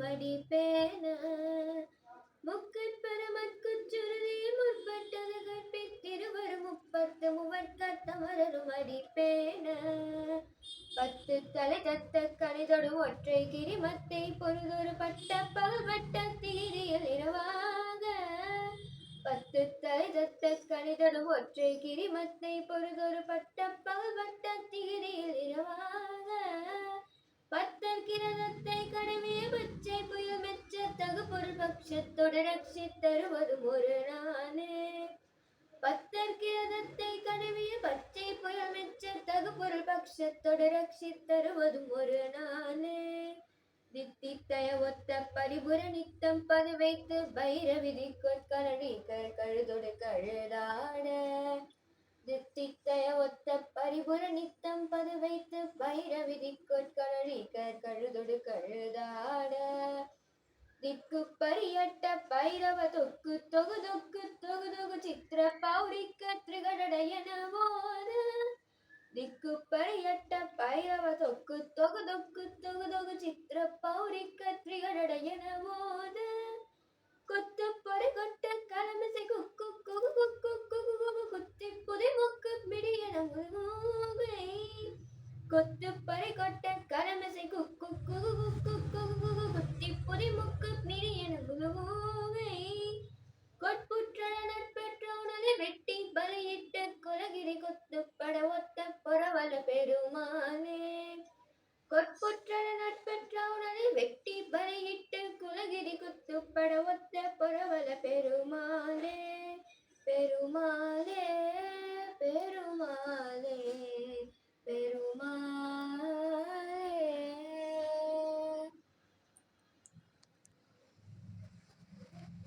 மடிப்பேன முக்கட்பரமற்குச் சுருதி முற்பட்டது கற்பித்திருவரும் முப்பத்து முவட்கட்டமரரும் அடிப்பேன பத்து தலை தத்த கணிதொடு ஒற்றை கிரிமத்தை பொருதொரு பட்ட பகவட்ட தீரியில் இரவாக பத்து தலை தத்த கணிதொடு ஒற்றை கிரிமத்தை பொருதொரு பட்ட பகவட்ட தீரியில் இரவாக பத்தர் கிரதத்தை கடமைய பச்சை புயல் மெச்ச தகு பொருள் பட்சத்தொடு ரட்சித் தருவதும் ஒரு நானே பத்தர் கிரதத்தை கடமைய பச்சை புயல் மெச்ச தகு பொருள் பட்சத்தொடு ரட்சித் தருவதும் ஒரு நானே தித்தித்தய ஒத்த பரிபுர நித்தம் பது வைத்து பைரவிதி கொற்கரணி கழுதொடு கழுதாட தித்தித்தய ஒத்த பரிபுர நித்தம் பது வைத்து பைரவிதி கொற்கரணி கழுதொடு கழுதாட திக்கு பரியட்ட பைரவ தொக்கு தொகு தொக்கு தொகு தொகு சித்திர பௌரிக்க திரிகடடையன போத திக்கு பரியட்ட பைரவ தொக்கு தொகு தொக்கு தொகு தொகு சித்திர பௌரிக்க திரிகடடையன போத கொத்து பொறை கொட்ட கலமிசை குக்கு குகு குக்கு குகு குகு குத்தி புதை முக்கு மிடியன முழுகை கொத்து பொறை கொட்ட கலமிசை குக்கு குகு குக்கு குகு குகு குத்தி புதை முக்கு மிடியன முழுகை கொட்புற்ற நட்பெற்றோனதை வெட்டி பலியிட்ட குலகிரி கொத்து பட ஒத்த பொறவல பெருமானே கொட்புற்ற நட்பெற்றோனதை வெட்டி பலியிட்டு குலகிரி குத்துப்பட ஒத்த பொறவல பெருமாளே பெருமாளே பெருமாளே.